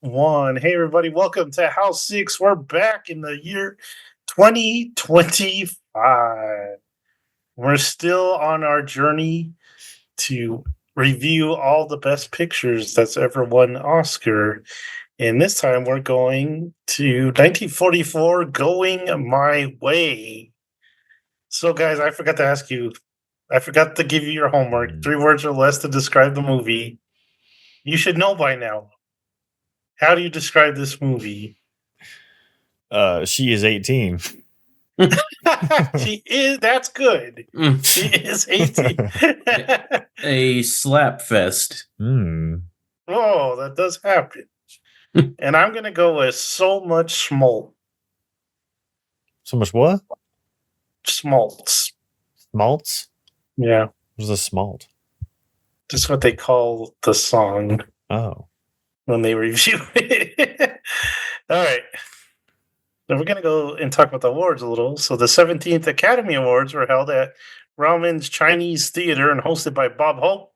One. Hey, everybody, welcome to House 6. We're back in the year 2025. We're still on our journey to review all the best pictures that's ever won an Oscar. And this time we're going to 1944, Going My Way. So, guys, I forgot to ask you, I forgot to give you your homework. 3 words or less to describe the movie. You should know by now. How do you describe this movie? She is 18. She is. That's good. She is 18. A slap fest. Oh, that does happen. And I'm gonna go with so much smalt. So much what? Smalts. Malts? Yeah, What's a smalt? just what they call the song Oh. when they review it. All right. Now we're gonna go and talk about the awards a little. So the 17th Academy Awards were held at Raman's Chinese Theater and hosted by Bob Hope.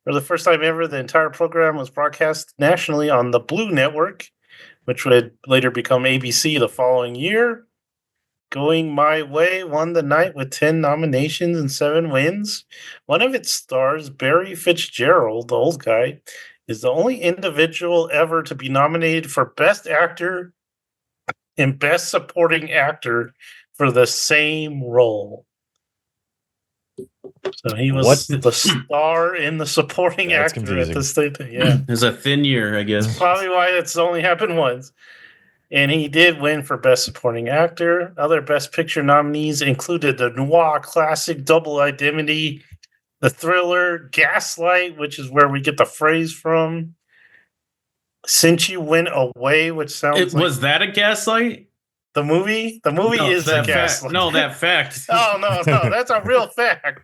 For the first time ever, the entire program was broadcast nationally on the Blue Network, which would later become ABC the following year. Going My Way won the night with 10 nominations and 7 wins. One of its stars, Barry Fitzgerald, the old guy, is the only individual ever to be nominated for Best Actor and Best Supporting Actor for the same role. So he was the star and the supporting That's actor confusing. at the state. Yeah. It's a thin year, I guess. Probably why it's only happened once. And he did win for Best Supporting Actor. Other Best Picture nominees included the noir classic Double Indemnity, the thriller Gaslight, which is where we get the phrase from. Since You Went Away, which sounds like Was that a gaslight? the movie. The movie No, is the that Gaslight. fact. No, that fact. Oh, no, that's a real fact.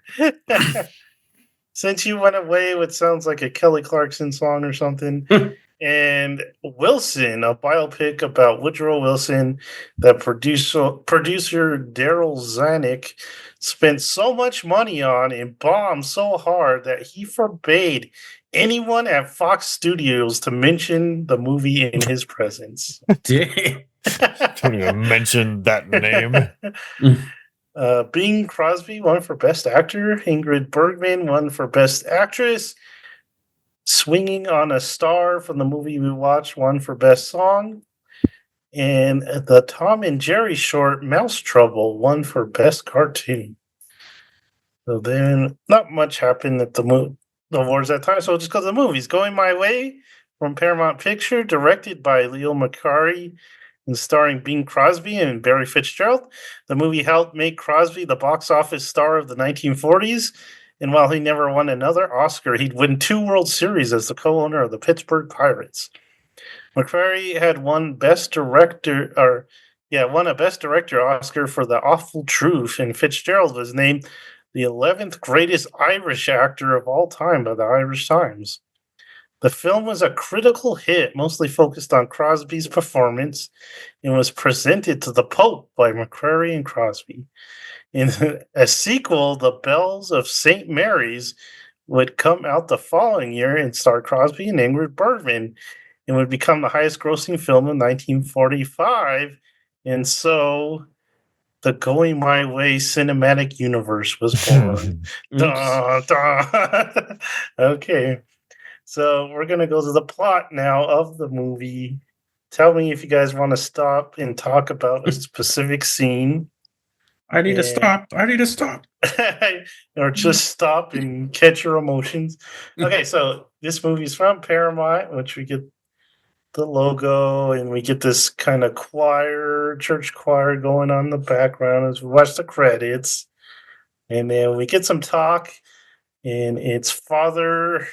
Since You Went Away, which sounds like a Kelly Clarkson song or something. And Wilson, a biopic about Woodrow Wilson that producer Daryl Zanuck spent so much money on and bombed so hard that he forbade anyone at Fox Studios to mention the movie in his presence. Dang. Don't even mention that name. Bing Crosby won for Best Actor. Ingrid Bergman won for Best Actress. Swinging on a Star from the movie we watched won for Best Song. And the Tom and Jerry short Mouse Trouble won for Best Cartoon. So then, not much happened at the awards that time. So just because the movies Going My Way from Paramount Pictures, directed by Leo McCarey and starring Bing Crosby and Barry Fitzgerald. The movie helped make Crosby the box office star of the 1940s. And while he never won another Oscar, he'd win 2 World Series as the co-owner of the Pittsburgh Pirates. McCrary had won a Best Director Oscar for The Awful Truth, and Fitzgerald was named the 11th greatest Irish actor of all time by the Irish Times. The film was a critical hit, mostly focused on Crosby's performance, and was presented to the Pope by McCrary and Crosby. In a sequel, The Bells of St. Mary's would come out the following year and star Crosby and Ingrid Bergman, and would become the highest grossing film in 1945. And so the Going My Way cinematic universe was born. Okay. So we're going to go to the plot now of the movie. Tell me if you guys want to stop and talk about a specific scene. I need to stop. Or just stop and catch your emotions. Okay, so this movie's from Paramount, which we get the logo and we get this kind of church choir going on in the background as we watch the credits. And then we get some talk, and it's Father.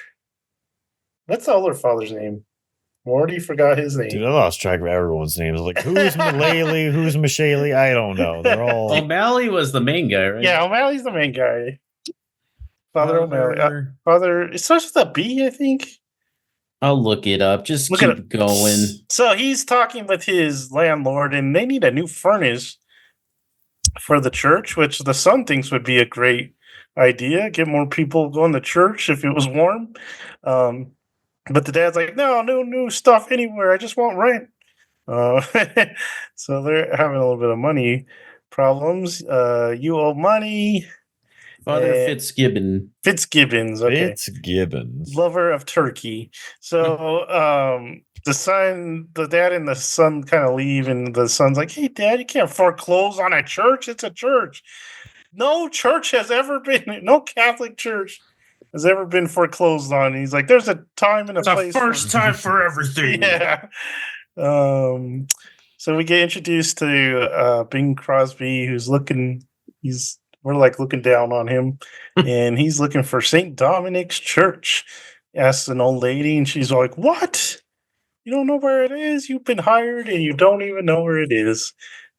What's the older father's name? Already forgot his name. Dude, I lost track of everyone's names. Like, who's Mullally? Who's Mishaley? I don't know. They're all. O'Malley was the main guy, right? Yeah, O'Malley's the main guy. Father O'Malley. Father, it starts with a B, I think. I'll look it up. Just keep going. So he's talking with his landlord, and they need a new furnace for the church, which the son thinks would be a great idea. Get more people going to church if it was warm. But the dad's like, no new stuff anywhere. I just want rent. Uh, so they're having a little bit of money problems. You owe money. Father Fitzgibbon. Fitzgibbons. Okay. Fitzgibbons. Lover of turkey. So the dad and the son kind of leave, and the son's like, hey dad, you can't foreclose on a church. It's a church. No church has ever been, no Catholic church has ever been foreclosed on. And he's like, there's a time and a place. First time for everything. Yeah. So we get introduced to Bing Crosby, who's looking, we're like looking down on him, and he's looking for St. Dominic's Church. Asks an old lady, and she's like, what? You don't know where it is? You've been hired and you don't even know where it is.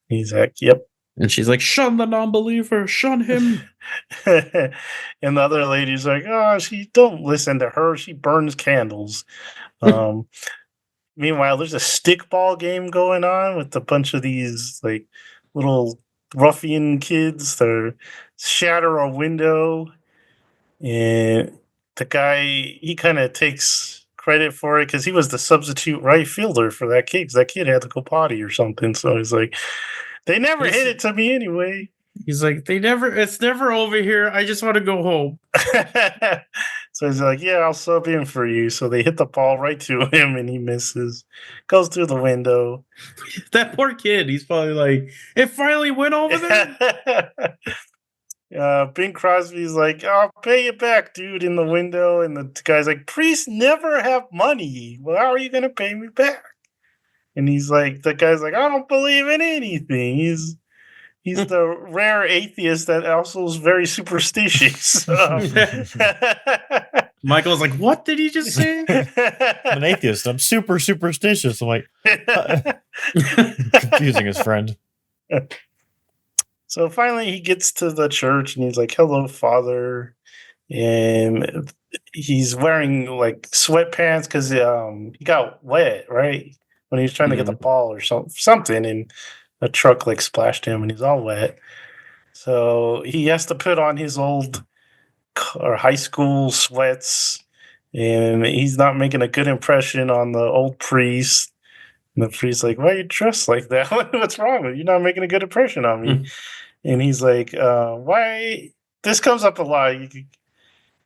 He's like, yep. And she's like, shun the non-believer, shun him. And the other lady's like, oh, don't listen to her. She burns candles. Meanwhile, there's a stickball game going on with a bunch of these like little ruffian kids that shatter a window, and the guy, he kind of takes credit for it because he was the substitute right fielder for that kid. Because that kid had to go potty or something. So he's like, they never hit it to me anyway. He's like, it's never over here. I just want to go home. So he's like, yeah, I'll sub in for you. So they hit the ball right to him and he misses. Goes through the window. That poor kid. He's probably like, it finally went over there. Bing Crosby's like, I'll pay you back, dude, in the window. And the guy's like, priests never have money. Well, how are you going to pay me back? And he's like, the guy's like, I don't believe in anything. He's the rare atheist that also is very superstitious. Michael's like, what did he just say? I'm an atheist. I'm super superstitious. I'm like, confusing his friend. So finally he gets to the church and he's like, hello, Father. And he's wearing like sweatpants because he got wet, right? When he was trying to get the ball or something. And a truck like splashed him and he's all wet. So he has to put on his old or high school sweats, and he's not making a good impression on the old priest. And the priest's like, why are you dressed like that? What's wrong with you? You're not making a good impression on me. And he's like, why? This comes up a lot,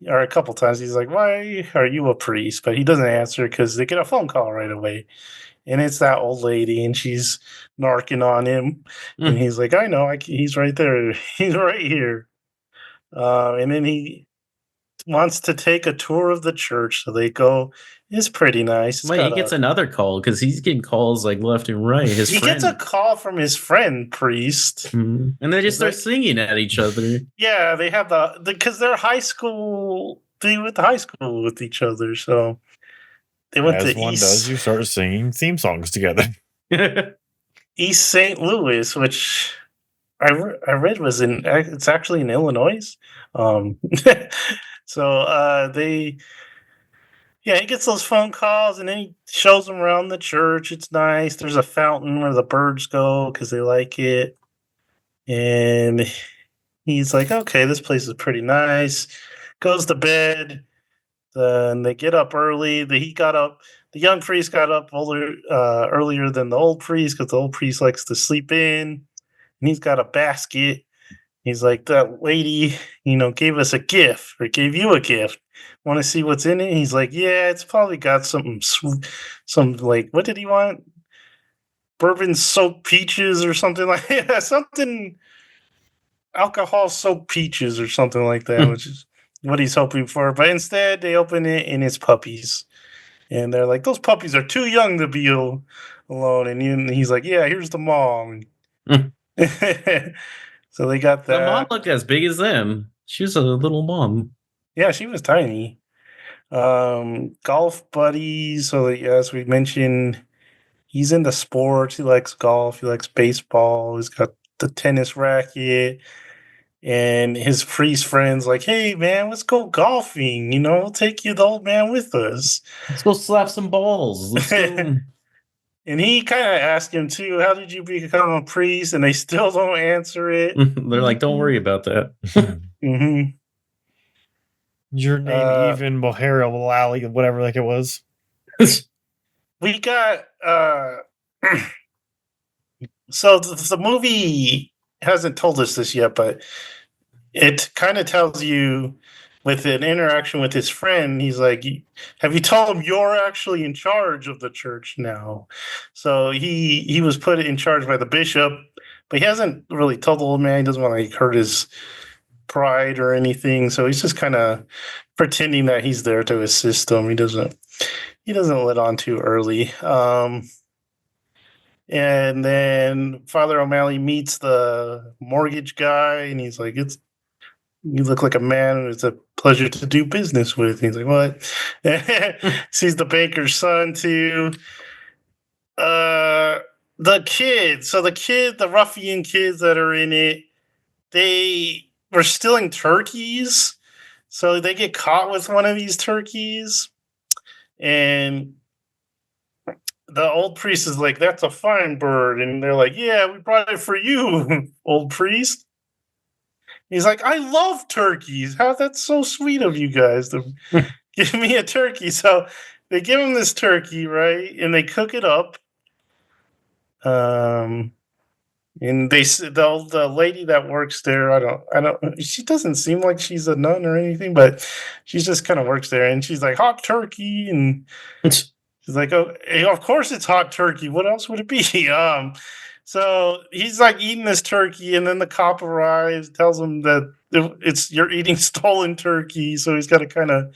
or a couple times. He's like, why are you a priest? But he doesn't answer because they get a phone call right away. And it's that old lady, and she's narking on him. And he's like, I know, he's right there. He's right here. And then he wants to take a tour of the church. So they go. It's pretty nice. He gets another call because he's getting calls like left and right. He gets a call from his friend, priest. And they just start singing at each other. Yeah, they have because they're high school. They went to high school with each other. So they went to one does, you start singing theme songs together. East St. Louis, which I read was it's actually in Illinois. So he gets those phone calls and then he shows them around the church. It's nice. There's a fountain where the birds go because they like it. And he's like, okay, this place is pretty nice. Goes to bed. Then they get up early. The young priest got up earlier than the old priest because the old priest likes to sleep in. And he's got a basket. He's like, that lady, gave us a gift or gave you a gift. Want to see what's in it? He's like, yeah, it's probably got something sweet, what did he want? Bourbon soaked peaches or something like that. Something alcohol soaked peaches or something like that, which is what he's hoping for. But instead, they open it and it's puppies. And they're like, those puppies are too young to be alone. And he's like, yeah, here's the mom. So they got that. The mom looked as big as them. She was a little mom. Yeah, she was tiny. Golf buddies. So as we mentioned, he's into sports. He likes golf. He likes baseball. He's got the tennis racket. And his priest friend's like, hey, man, let's go golfing. We'll take the old man with us. Let's go slap some balls. Let's go. And he kind of asked him, too, how did you become a priest? And they still don't answer it. They're like, don't worry about that. Mm-hmm. Your name even Mohara Lally, whatever it was. We got so the movie hasn't told us this yet, but it kind of tells you with an interaction with his friend. He's like, "Have you told him you're actually in charge of the church now?" So he was put in charge by the bishop, but he hasn't really told the old man. He doesn't want to like hurt his pride or anything, so he's just kind of pretending that he's there to assist him. He doesn't let on too early. And then Father O'Malley meets the mortgage guy, and he's like, "It's you look like a man, and it's a pleasure to do business with." And he's like, "What?" Sees the banker's son too. Uh, the kids. So the ruffian kids that are in it, they were stealing turkeys. So they get caught with one of these turkeys, and the old priest is like, "That's a fine bird," and they're like, "Yeah, we brought it for you, old priest." He's like, "I love turkeys. How that's so sweet of you guys to give me a turkey." So they give him this turkey, right? And they cook it up. Um, and the lady that works there, I don't. She doesn't seem like she's a nun or anything, but she just kind of works there, and she's like, "Hot turkey," and she's like, "Oh, of course it's hot turkey. What else would it be?" So he's like eating this turkey, and then the cop arrives, tells him that you're eating stolen turkey. So he's got to kind of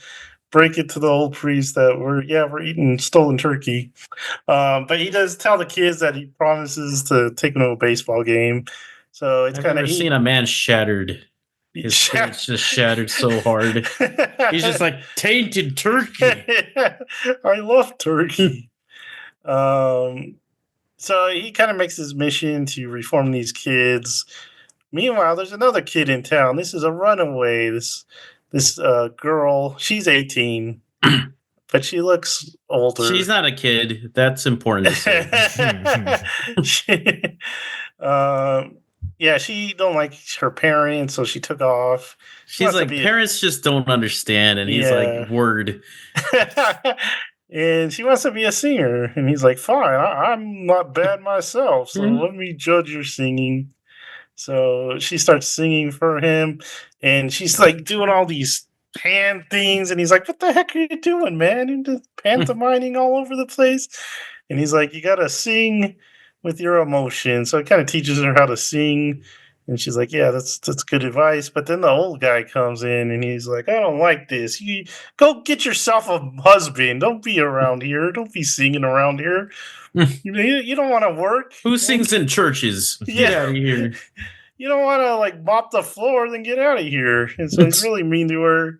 break it to the old priest that we're eating stolen turkey. But he does tell the kids that he promises to take them to a baseball game. So it's I've kind never of seen a man shattered. His spirit's just shattered so hard. He's just like tainted turkey. I love turkey. So he kind of makes his mission to reform these kids. Meanwhile, there's another kid in town. This is a runaway. This girl. She's 18, but she looks older. She's not a kid. That's important to say. She- um, yeah, she don't like her parents, so she took off. She She's wants to like, be parents just don't understand. And he's Yeah. like, word. And she wants to be a singer, and he's like, "Fine, I'm not bad myself, so Mhm. let me judge your singing." So she starts singing for him, and she's like doing all these hand things, and he's like, "What the heck are you doing, man? You're just pantomiming all over the place." And he's like, "You gotta sing with your emotion." So it kind of teaches her how to sing. And she's like, "Yeah, that's good advice." But then the old guy comes in, and he's like, "I don't like this. You go get yourself a husband. Don't be around here. Don't be singing around here. You don't want to work. Who sings in churches? Get Yeah. out of here. You don't want to like mop the floor, then get out of here." And so he's really mean to her.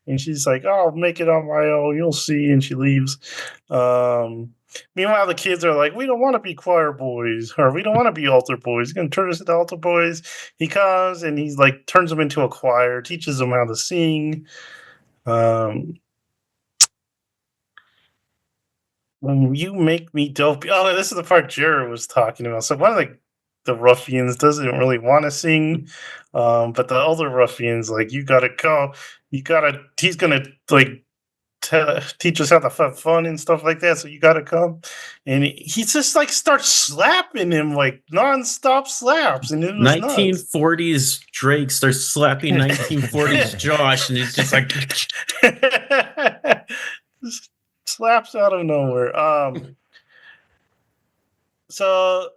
And she's like, "Oh, I'll make it on my own. You'll see." And she leaves. Meanwhile, the kids are like, "We don't want to be choir boys, or we don't want to be altar boys. He's going to turn us into altar boys." He comes and he's like, turns them into a choir, teaches them how to sing. Um, when you make me dopey. Oh, this is the part Jared was talking about. So one of the ruffians doesn't really want to sing, but the other ruffians like, "You gotta go. You gotta. He's gonna like teach us how to have fun and stuff like that. So you gotta come." And he just like starts slapping him like nonstop slaps, and it was nuts. 1940s Drake starts slapping 1940s Josh, and it's just like, Just slaps out of nowhere. So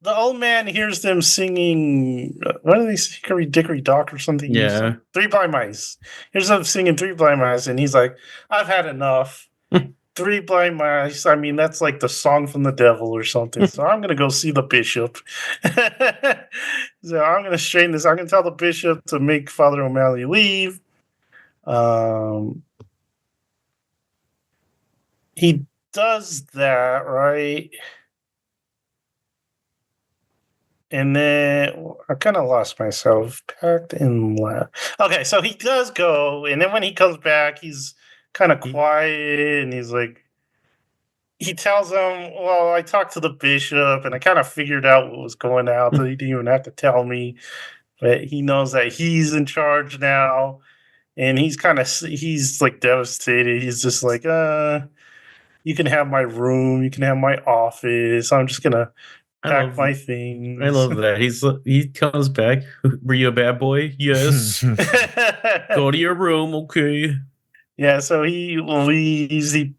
the old man hears them singing. What are they? Hickory Dickory Dock or something? yeah. Three Blind Mice. Here's them singing Three Blind Mice, and he's like, "I've had enough. Three Blind Mice. I mean, that's like the song from the devil or something. So I'm gonna go see the bishop." So I'm gonna straighten this. I'm gonna tell the bishop to make Father O'Malley leave. Um, he does that, right? And then I kind of lost myself. Packed and left. Okay, so he does go, and then when he comes back, he's kind of quiet, and he's like, he tells him, "Well, I talked to the bishop, and I kind of figured out what was going on. So he didn't even have to tell me, but he knows that he's in charge now." And he's like devastated. He's just like, you can have my room, you can have my office. I'm just gonna I pack love my things. I love that. He comes back. Were you a bad boy? Yes. Go to your room, okay. Yeah, so he leaves. He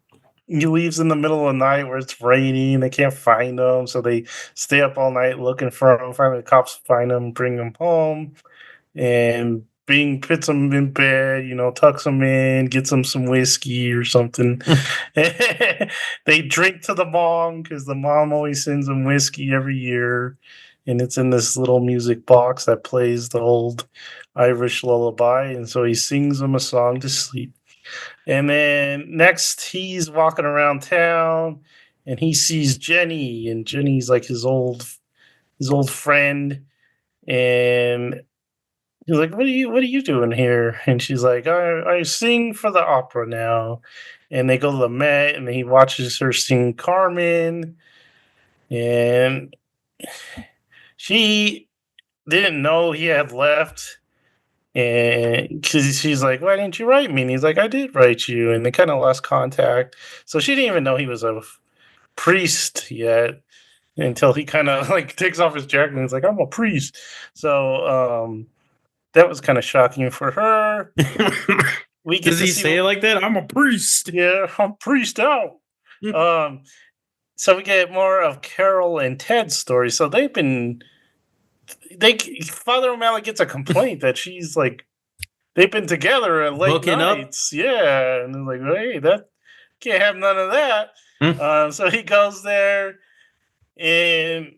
leaves in the middle of the night where it's raining. They can't find him, so they stay up all night looking for him. Finally, the cops find him, bring him home, and Bing puts him in bed. Tucks him in, gets him some whiskey or something. They drink to the mom because the mom always sends him whiskey every year, and it's in this little music box that plays the old Irish lullaby, and so he sings them a song to sleep. And then next, he's walking around town, and he sees Jenny, and Jenny's like his old friend, and he's like, "What are you doing here?" And she's like, "I sing for the opera now." And they go to the Met, and he watches her sing Carmen, and she didn't know he had left. And because she's like, "Why didn't you write me?" And he's like, "I did write you." And they kind of lost contact. So she didn't even know he was a priest yet until he kind of like takes off his jacket and he's like, "I'm a priest." So that was kind of shocking for her. We get Does to he see, say it like that? I'm a priest. yeah, I'm priest out. um, so we get more of Carol and Ted's story. So they Father O'Malley gets a complaint that she's like they've been together at late Hooking up? nights. Yeah. And they're like, "Hey, that can't have none of that." So he goes there and,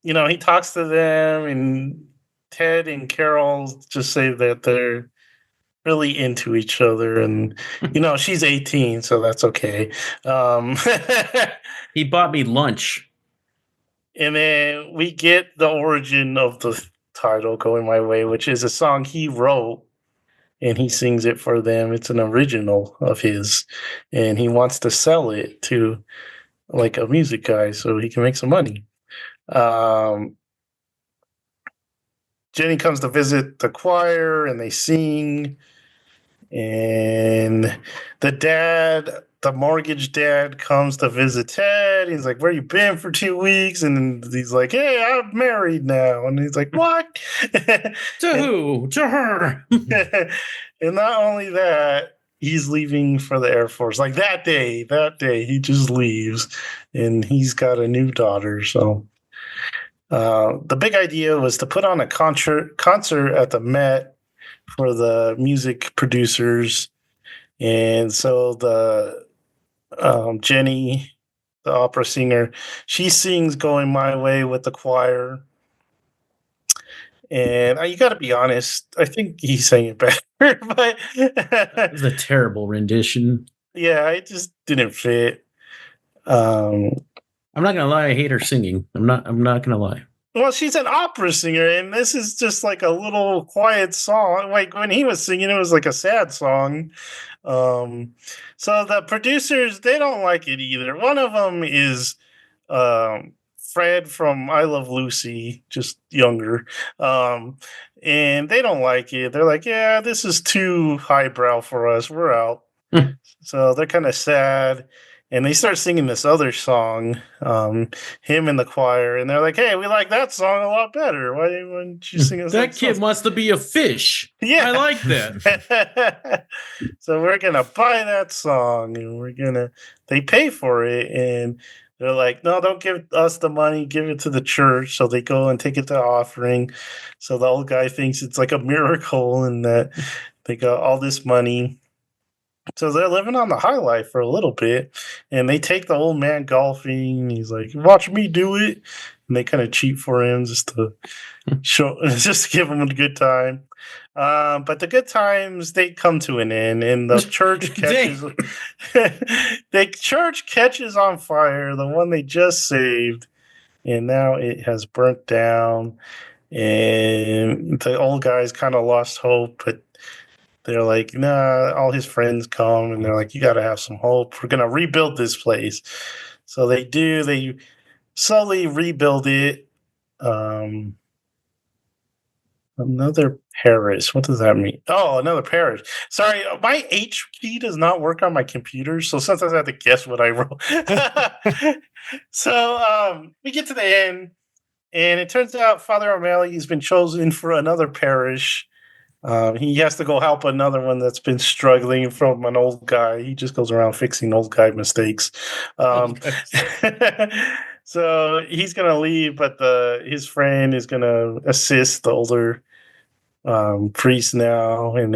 he talks to them, and Ted and Carol just say that they're really into each other. And, she's 18, so that's okay. Um, He bought me lunch. and then we get the origin of the title Going My Way, which is a song he wrote and he sings it for them. It's an original of his, and he wants to sell it to like a music guy so he can make some money. Um, Jenny comes to visit the choir, and they sing. And the mortgage dad, comes to visit Ted. He's like, "Where you been for 2 weeks?" And then he's like, "Hey, I'm married now." And he's like, "What?" To and, who? To her. and not only that, he's leaving for the Air Force. Like that day, he just leaves, and he's got a new daughter. So the big idea was to put on a concert at the Met for the music producers. And so the Jenny, the opera singer, she sings "Going My Way" with the choir. And you got to be honest, I think he sang it better, but It was a terrible rendition. yeah, it just didn't fit. Um, I'm not gonna lie, I hate her singing. I'm not gonna lie. well, she's an opera singer, and this is just like a little quiet song. Like when he was singing, it was like a sad song. Um, so the producers, they don't like it either. One of them is Fred from I Love Lucy, just younger. Um, and they don't like it. They're like, "Yeah, this is too highbrow for us. We're out." So they're kind of sad. And they start singing this other song, him and the choir, and they're like, "Hey, we like that song a lot better. Why wouldn't you sing us That kid song?" wants to be a fish. Yeah. I like that. So we're gonna buy that song, and they pay for it, and they're like, "No, don't give us the money, give it to the church." So they go and take it to offering. So the old guy thinks it's like a miracle and that they got all this money. So they're living on the high life for a little bit, and they take the old man golfing. And he's like, "Watch me do it," and they kind of cheat for him just to show, just to give him a good time. But the good times, they come to an end, and the church catches the church catches on fire, the one they just saved, and now it has burnt down. And the old guy's kind of lost hope, but they're like, "Nah." All his friends come, and they're like, "You got to have some hope. We're gonna rebuild this place." So they do. They slowly rebuild it. Um, Another Paris. What does that mean? Oh, another Paris. Sorry, my H key does not work on my computer, so sometimes I have to guess what I wrote. So we get to the end, and it turns out Father O'Malley has been chosen for another parish. He has to go help another one that's been struggling from an old guy. He just goes around fixing old guy mistakes. So he's gonna leave, but his friend is gonna assist the older priest now, and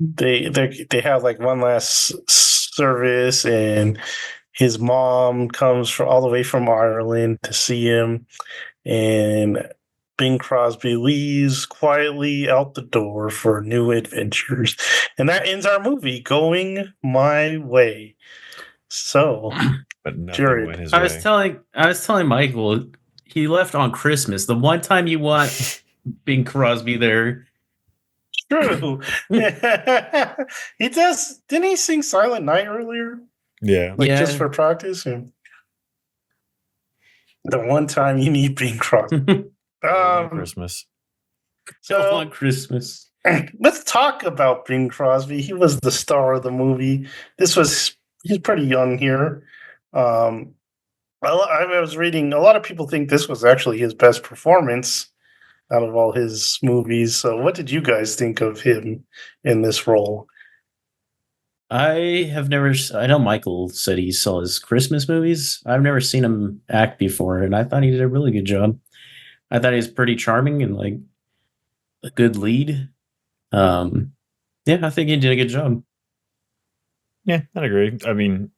they have like one last service, and his mom comes all the way from Ireland to see him, and Bing Crosby leaves quietly out the door for new adventures, and that ends our movie. Going my way. So, But nothing Jared, went his I way. was telling Michael he left on Christmas. The one time you want Bing Crosby there. true. He does. Didn't he sing Silent Night earlier? Yeah. Like Yeah. just for practice? And the one time you need Bing Crosby. On Christmas. So So on Christmas. let's talk about Bing Crosby. He was the star of the movie. He's pretty young here. I was reading, a lot of people think this was actually his best performance out of all his movies. So what did you guys think of him in this role? I know Michael said he saw his Christmas movies. I've never seen him act before, and I thought he did a really good job. I thought he was pretty charming and like a good lead. Yeah, I think he did a good job. Yeah, I'd agree. I mean,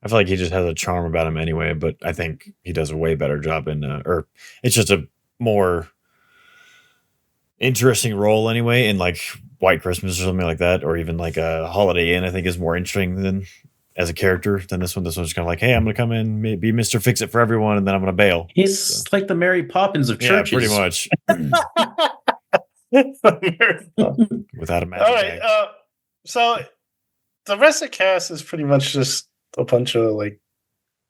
I feel like he just has a charm about him anyway, but I think he does a way better job or it's just a more interesting role anyway in like White Christmas or something like that, or even like a Holiday Inn. I think is more interesting than as a character than this one. This one's kind of like, hey, I'm going to come in, be Mr. Fix It for everyone, and then I'm going to bail. He's like the Mary Poppins of churches. Yeah, pretty much. Without a magic All right. bag. So the rest of the cast is pretty much just a bunch of like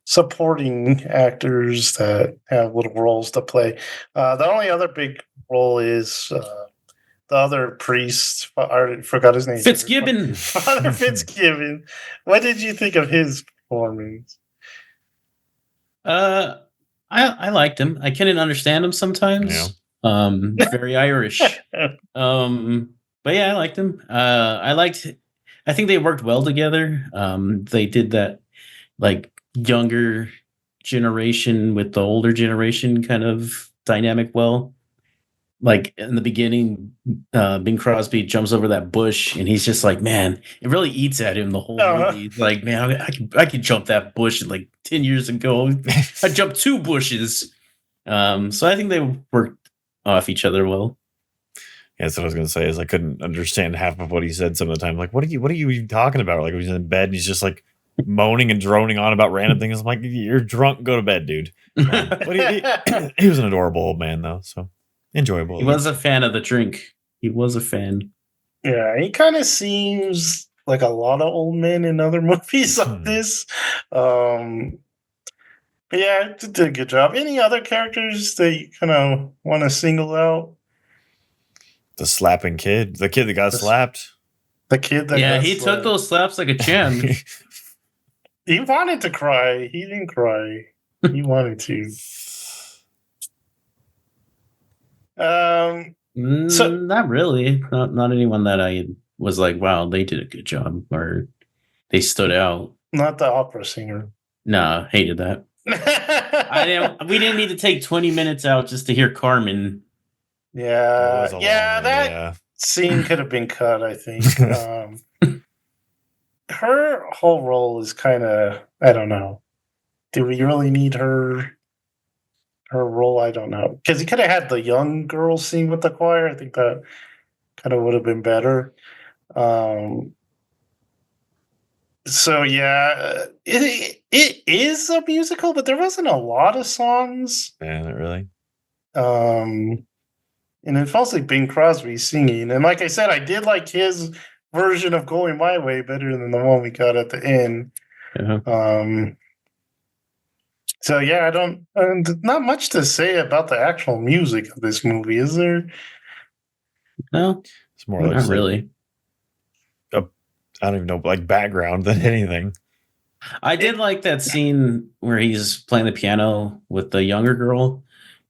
supporting actors that have little roles to play. The only other big role is the other priest. I forgot his name. Fitzgibbon. Father Fitzgibbon. What did you think of his performance? I liked him. I couldn't understand him sometimes. Very Irish. But yeah, I liked him. I think they worked well together. They did that like younger generation with the older generation kind of dynamic well. Like in the beginning, Bing Crosby jumps over that bush, and he's just like, "Man, it really eats at him the whole movie." He's like, "Man, I could jump that bush like 10 years ago. I jumped 2 bushes." So I think they worked off each other well. Yeah, that's what I was gonna say. Is I couldn't understand half of what he said some of the time. Like, what are you even talking about? Like, he's in bed and he's just like moaning and droning on about random things. I'm like, you're drunk. Go to bed, dude. But he was an adorable old man, though. So enjoyable. He was a fan of the drink. He was a fan. Yeah, he kind of seems like a lot of old men in other movies like this. But yeah, did a good job. Any other characters that you kind of want to single out? The slapping kid, the kid that got slapped. The kid that he took those slaps like a champ. He wanted to cry. He didn't cry. He wanted to. Not really. Not anyone that I was like, wow, they did a good job or they stood out. Not the opera singer. Nah, hated that. We didn't need to take 20 minutes out just to hear Carmen. That scene could have been cut, I think. Her whole role is kind of, I don't know. Do we really need her role? I don't know. Because he could have had the young girl sing with the choir. I think that kind of would have been better. So yeah, it is a musical, but there wasn't a lot of songs. Yeah, not really. And it's mostly Bing Crosby singing. And like I said, I did like his version of Going My Way better than the one we got at the end. Uh-huh. So yeah, not much to say about the actual music of this movie, is there? No, It's more like not really. I don't even know, like background than anything. I did like that scene where he's playing the piano with the younger girl,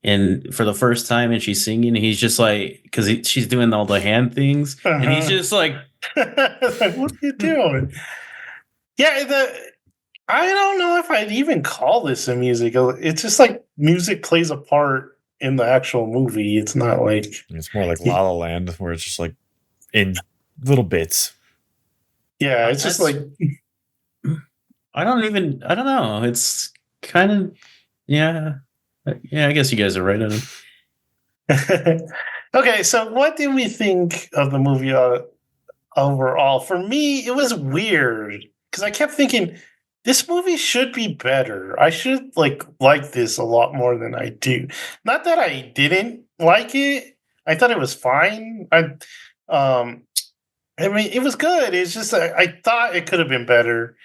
and for the first time, and she's singing. And he's just like, because she's doing all the hand things, and he's just like, Like, what are you doing? Yeah, I don't know if I'd even call this a musical. It's just like music plays a part in the actual movie. It's not like It's more like La La Land, where it's just like in little bits. yeah, it's just like I don't know. It's kind of, yeah. I guess you guys are right on it. okay. So, what did we think of the movie overall? For me, it was weird because I kept thinking this movie should be better. I should like this a lot more than I do. Not that I didn't like it. I thought it was fine. Um I mean it was good. It's just I thought it could have been better.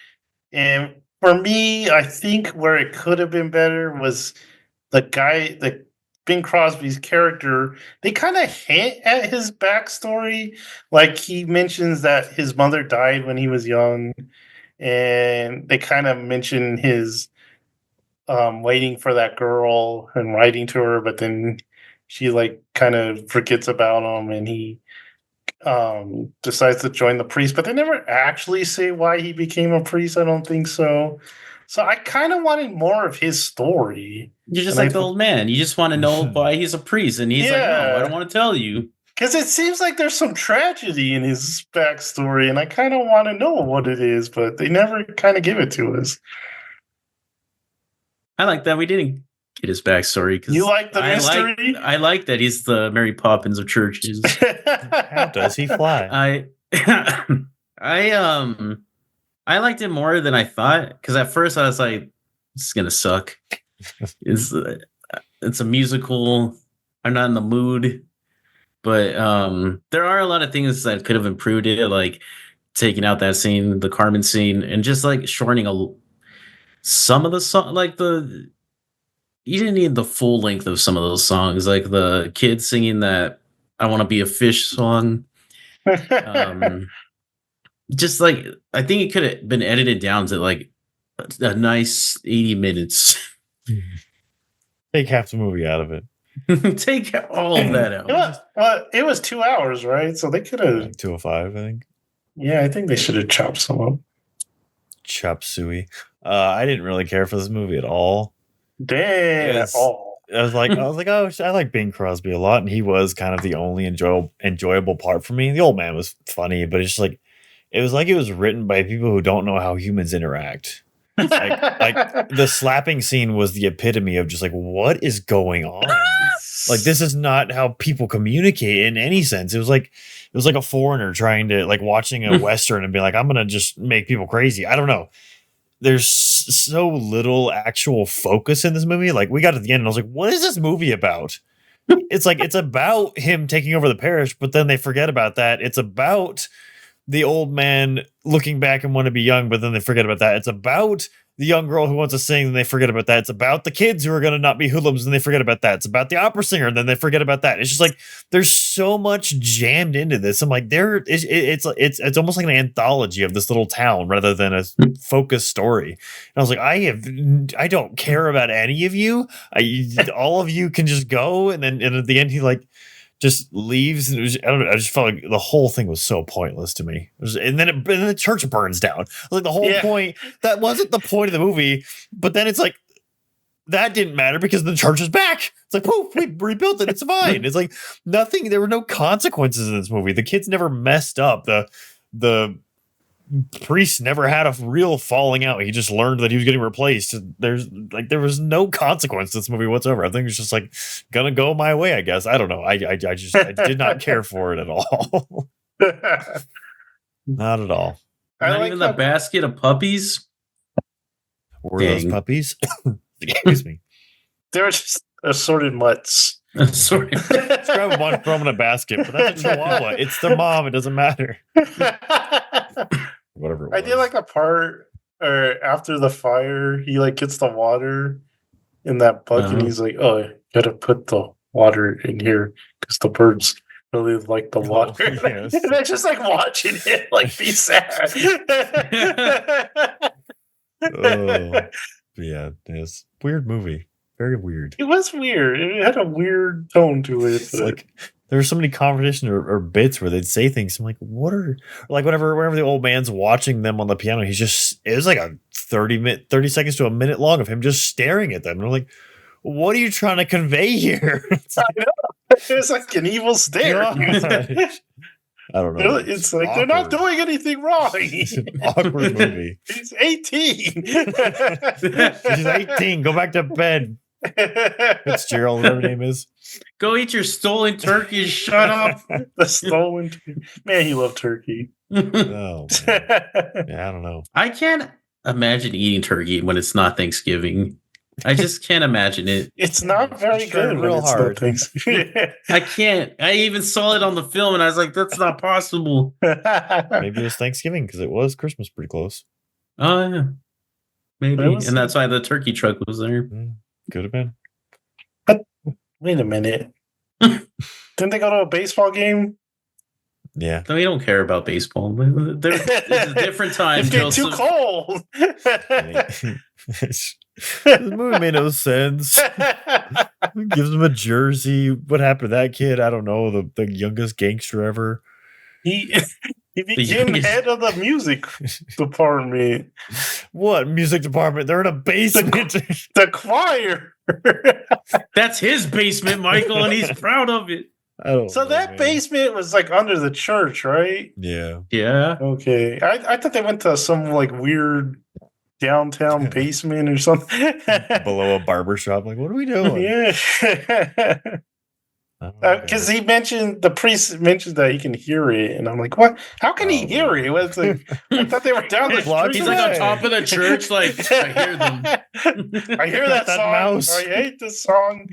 And for me, I think where it could have been better was the Bing Crosby's character. They kind of hint at his backstory. Like he mentions that his mother died when he was young, and they kind of mention his waiting for that girl and writing to her, but then she like kind of forgets about him, and he decides to join the priest, but they never actually say why he became a priest. I don't think so. So I kind of wanted more of his story. You're just And like the old man. You just want to know why he's a priest, and he's like, "No, I don't want to tell you." Because it seems like there's some tragedy in his backstory, and I kind of want to know what it is, but they never kind of give it to us. I like that we didn't get his backstory because You like the mystery? I like that he's the Mary Poppins of churches. How does he fly? I liked it more than I thought because at first I was like, "This is gonna suck." It's a musical. I'm not in the mood, but there are a lot of things that could have improved it, like taking out that scene, the Carmen scene, and just like shortening some of the song, like you didn't need the full length of some of those songs, like the kids singing that "I Want to Be a Fish" song. Just like I think it could have been edited down to like a nice 80 minutes. Take half the movie out of it. Take all of that out. It was 2 hours, right? So they could have. Like 205, I think. Yeah, I think they should have chopped some up. Chop suey. I didn't really care for this movie at all. Damn. At all. I was like, oh, I like Bing Crosby a lot, and he was kind of the only enjoyable part for me. The old man was funny, but it's just like it was written by people who don't know how humans interact. Like the slapping scene was the epitome of just like, what is going on? Like, this is not how people communicate in any sense. It was like a foreigner trying to like watching a Western and be like, I'm gonna just make people crazy. I don't know. There's so little actual focus in this movie. Like, we got to the end and I was like, what is this movie about? It's like, it's about him taking over the parish, but then they forget about that. It's about the old man looking back and want to be young, but then they forget about that. It's about the young girl who wants to sing, and they forget about that. It's about the kids who are going to not be hoodlums, and they forget about that. It's about the opera singer, and then they forget about that. It's just like there's so much jammed into this. I'm like, it's almost like an anthology of this little town rather than a focused story. And I was like, I don't care about any of you. All of you can just go, and at the end he like just leaves. And I don't know. I just felt like the whole thing was so pointless to me. And then the church burns down. Like the whole point, that wasn't the point of the movie. But then it's like, that didn't matter because the church is back. It's like, poof, we rebuilt it. It's fine. It's like nothing. There were no consequences in this movie. The kids never messed up. The priest never had a real falling out. He just learned that he was getting replaced. There was no consequence to this movie whatsoever. I think it's just like gonna go my way, I guess. I don't know. I did not care for it at all. Not at all. Not even the basket of puppies. Were those puppies? Excuse me. They were just assorted mutts. Sorry. Just grab one, throw them in a basket, but that's a chihuahua. It's their mom. It doesn't matter. Whatever it was. I did like the part after the fire, he like gets the water in that bucket and he's like, oh, you gotta put the water in here because the birds really like the water. yes. And they're just like watching it, like be sad. Oh, yeah, it's weird movie. Very weird. It was weird. It had a weird tone to it. It's like there were so many conversations or bits where they'd say things. I'm like, what are like whenever the old man's watching them on the piano, it was like a 30 seconds to a minute long of him just staring at them. And I'm like, what are you trying to convey here? It's I know. It's like an evil stare. gosh. I don't know. It's like they're not awkward. doing anything wrong. It's an awkward movie. He's 18. She's 18. Go back to bed. Fitzgerald, whatever her name is. Go eat your stolen turkey. Shut up. The stolen man, he loved turkey. Oh, man. Yeah, I don't know. I can't imagine eating turkey when it's not Thanksgiving. I just can't imagine it. It's not very Just try good. real Real hard. hard. I can't. I even saw it on the film and I was like, that's not possible. Maybe it was Thanksgiving because it was Christmas pretty close. Oh, yeah. Maybe. That was- And that's why the turkey truck was there. Could have been. Wait a minute. Didn't they go to a baseball game? Yeah. No, we don't care about baseball. It's a different time, It's getting too Joseph. cold. This movie made no sense. Gives him a jersey. What happened to that kid? I don't know. The youngest gangster ever. He became youngest- head of the music department. What music department? They're in a basement. The choir. That's his basement, Michael, and he's proud of it. I don't So know, that man. basement was like under the church, right? Yeah. Yeah. Okay. I thought they went to some like weird downtown basement or something. Below a barber shop. Like, what are we doing? Yeah. I don't know, Because guys. he mentioned the priest mentioned that he can hear it, and I'm like, what? How can he Oh, hear man. it? It's like, I thought they were down the Blocks He's street. like on away. top of the church, like, I hear them. I hear that, That song. mouse. I hate this song.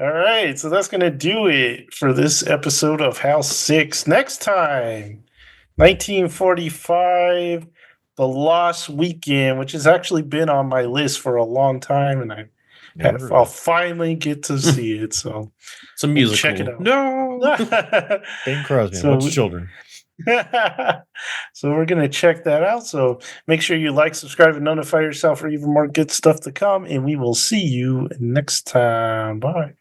All right, so that's gonna do it for this episode of House 6. Next time, 1945, The Lost Weekend, which has actually been on my list for a long time, and Never I'll finally get to see it. So It's a musical. check it out. No. Bing Crosby. So What's we- children? So we're going to check that out. So make sure you like, subscribe, and notify yourself for even more good stuff to come. And we will see you next time. Bye.